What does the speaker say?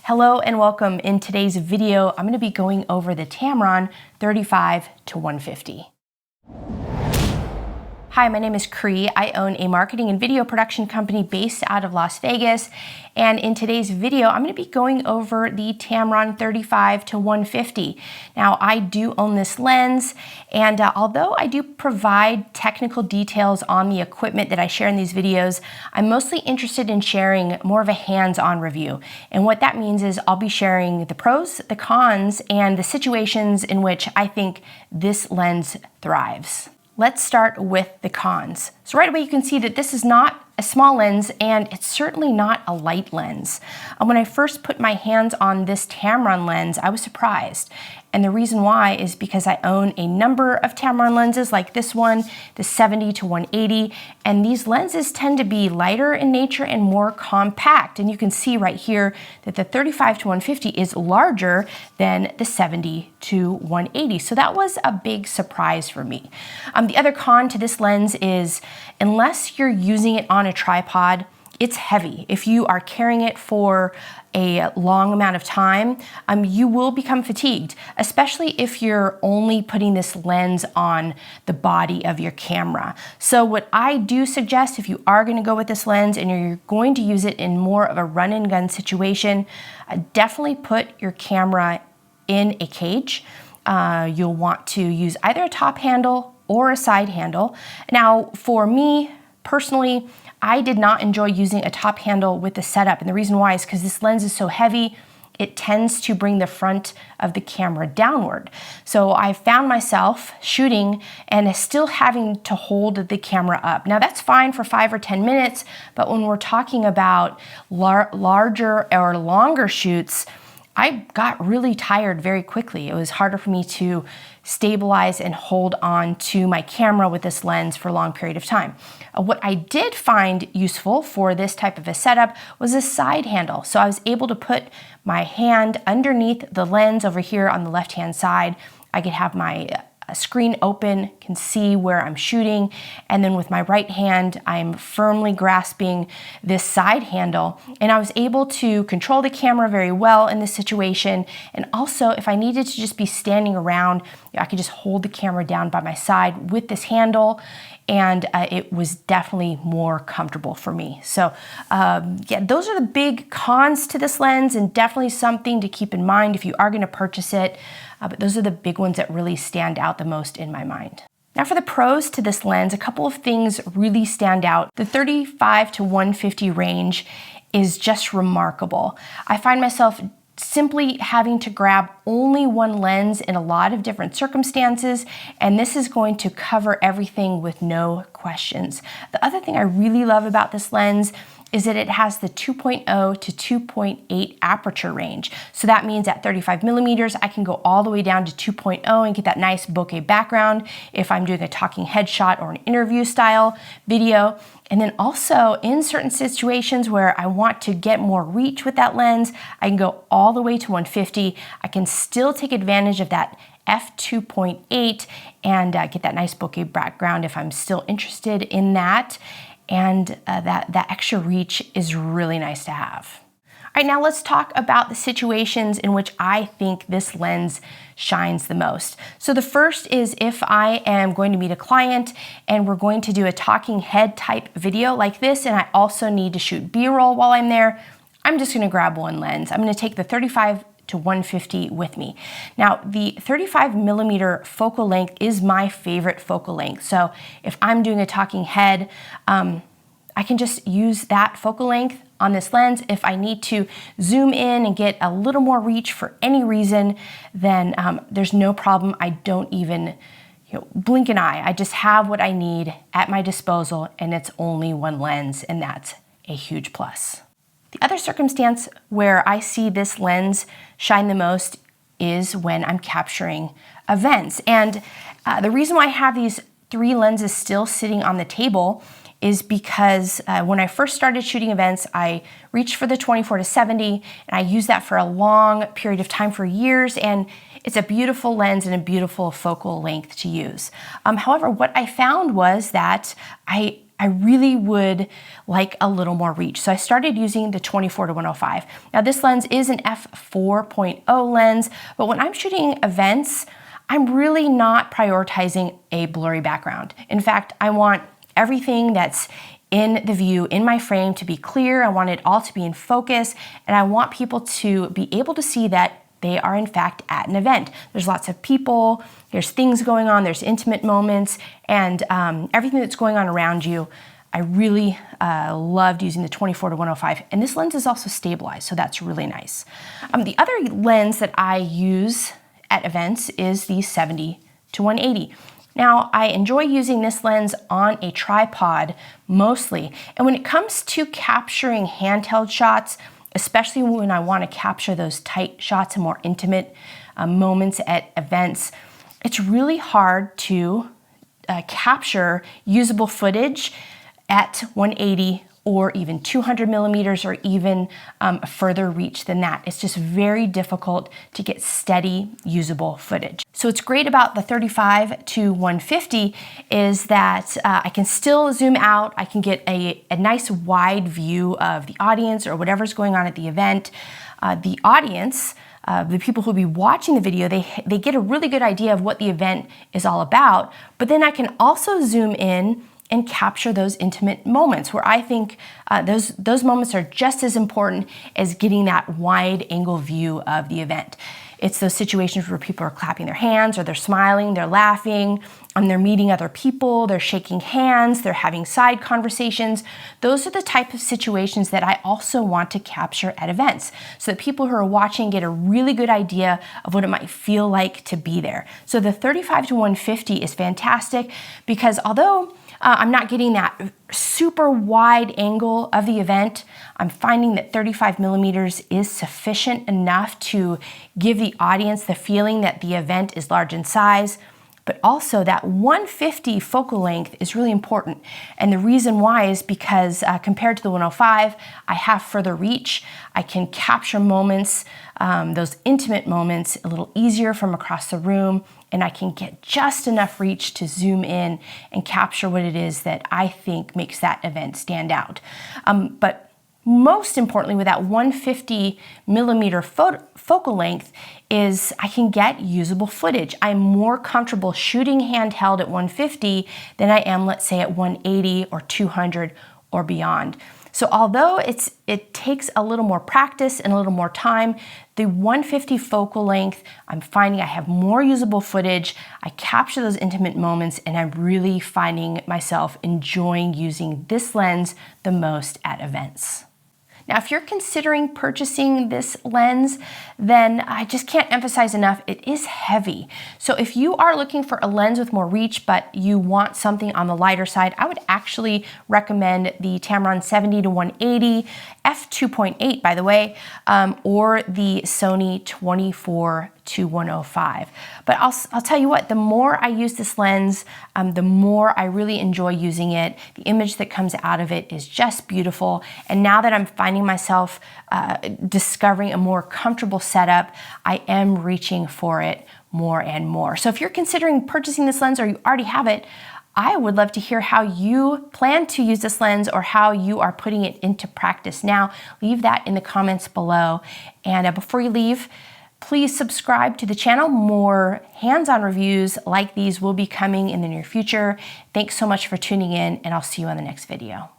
Hello and welcome. In today's video, I'm going to be going over the Tamron 35-150. Hi, my name is Cree. I own a marketing and video production company based out of Las Vegas. And in today's video, I'm going to be going over the Tamron 35-150. Now, I do own this lens, and although I do provide technical details on the equipment that I share in these videos, I'm mostly interested in sharing more of a hands-on review. And what that means is I'll be sharing the pros, the cons, and the situations in which I think this lens thrives. Let's start with the cons. So right away you can see that this is not a small lens and it's certainly not a light lens. When I first put my hands on this Tamron lens, I was surprised. And the reason why is because I own a number of Tamron lenses like this one, the 70-180, and these lenses tend to be lighter in nature and more compact. And you can see right here that the 35-150 is larger than the 70-180. So that was a big surprise for me. The other con to this lens is unless you're using it on a tripod, it's heavy. If you are carrying it for a long amount of time, you will become fatigued, especially if you're only putting this lens on the body of your camera. So what I do suggest, if you are going to go with this lens and you're going to use it in more of a run and gun situation, definitely put your camera in a cage. You'll want to use either a top handle or a side handle. Now, for me personally, I did not enjoy using a top handle with the setup, and the reason why is because this lens is so heavy, it tends to bring the front of the camera downward. So I found myself shooting and still having to hold the camera up. Now that's fine for 5 or 10 minutes, but when we're talking about larger or longer shoots, I got really tired very quickly. It was harder for me to stabilize and hold on to my camera with this lens for a long period of time. What I did find useful for this type of a setup was a side handle. So I was able to put my hand underneath the lens over here on the left-hand side. I could have my screen open, can see where I'm shooting, and then with my right hand, I'm firmly grasping this side handle, and I was able to control the camera very well in this situation. And also, if I needed to just be standing around, I could just hold the camera down by my side with this handle, and it was definitely more comfortable for me. So yeah, those are the big cons to this lens, and definitely something to keep in mind if you are going to purchase it. But those are the big ones that really stand out the most in my mind. Now for the pros to this lens, a couple of things really stand out. The 35-150 range is just remarkable. I find myself simply having to grab only one lens in a lot of different circumstances, and this is going to cover everything with no questions. The other thing I really love about this lens is that it has the 2.0 to 2.8 aperture range. So that means at 35 millimeters, I can go all the way down to 2.0 and get that nice bokeh background if I'm doing a talking headshot or an interview style video. And then also in certain situations where I want to get more reach with that lens, I can go all the way to 150. I can still take advantage of that f2.8 and get that nice bokeh background if I'm still interested in that. And that extra reach is really nice to have. All right, now let's talk about the situations in which I think this lens shines the most. So the first is if I am going to meet a client and we're going to do a talking head type video like this, and I also need to shoot B-roll while I'm there, I'm just gonna grab one lens. I'm gonna take the 35-150 with me. Now, the 35 millimeter focal length is my favorite focal length. So if I'm doing a talking head, I can just use that focal length on this lens. If I need to zoom in and get a little more reach for any reason, then there's no problem. I don't even blink an eye. I just have what I need at my disposal, and it's only one lens, and that's a huge plus. The other circumstance where I see this lens shine the most is when I'm capturing events. And the reason why I have these 3 lenses still sitting on the table is because when I first started shooting events, I reached for the 24-70, and I used that for a long period of time for years, and it's a beautiful lens and a beautiful focal length to use. However, what I found was that I I really would like a little more reach. So I started using the 24-105. Now this lens is an f4.0 lens, but when I'm shooting events, I'm really not prioritizing a blurry background. In fact, I want everything that's in the view, in my frame, to be clear. I want it all to be in focus, and I want people to be able to see that they are in fact at an event. There's lots of people, there's things going on, there's intimate moments, and everything that's going on around you. I really loved using the 24-105, and this lens is also stabilized, so that's really nice. The other lens that I use at events is the 70-180. Now, I enjoy using this lens on a tripod mostly, and when it comes to capturing handheld shots, especially when I want to capture those tight shots and more intimate moments at events, it's really hard to capture usable footage at 180 or even 200 millimeters or even further reach than that. It's just very difficult to get steady, usable footage. So what's great about the 35-150 is that I can still zoom out. I can get a nice wide view of the audience or whatever's going on at the event. The audience, the people who'll be watching the video, they get a really good idea of what the event is all about, but then I can also zoom in and capture those intimate moments where I think those moments are just as important as getting that wide angle view of the event. It's those situations where people are clapping their hands, or they're smiling, they're laughing, they're meeting other people, they're shaking hands, they're having side conversations. Those are the type of situations that I also want to capture at events, so that people who are watching get a really good idea of what it might feel like to be there. So the 35-150 is fantastic because although I'm not getting that super wide angle of the event, I'm finding that 35 millimeters is sufficient enough to give the audience the feeling that the event is large in size, but also that 150 focal length is really important. And the reason why is because compared to the 105, I have further reach. I can capture moments, those intimate moments, a little easier from across the room, and I can get just enough reach to zoom in and capture what it is that I think makes that event stand out. But most importantly, with that 150 millimeter focal length is I can get usable footage. I'm more comfortable shooting handheld at 150 than I am, let's say, at 180 or 200 or beyond. So although it takes a little more practice and a little more time, the 150 focal length, I'm finding I have more usable footage, I capture those intimate moments, and I'm really finding myself enjoying using this lens the most at events. Now, if you're considering purchasing this lens, then I just can't emphasize enough, it is heavy. So if you are looking for a lens with more reach, but you want something on the lighter side, I would actually recommend the Tamron 70-180, f2.8 by the way, or the Sony 24-105. But I'll tell you what, the more I use this lens, the more I really enjoy using it. The image that comes out of it is just beautiful. And now that I'm finding myself discovering a more comfortable setup, I am reaching for it more and more. So if you're considering purchasing this lens or you already have it, I would love to hear how you plan to use this lens or how you are putting it into practice now. Leave that in the comments below. And before you leave, please subscribe to the channel. More hands-on reviews like these will be coming in the near future. Thanks so much for tuning in, and I'll see you on the next video.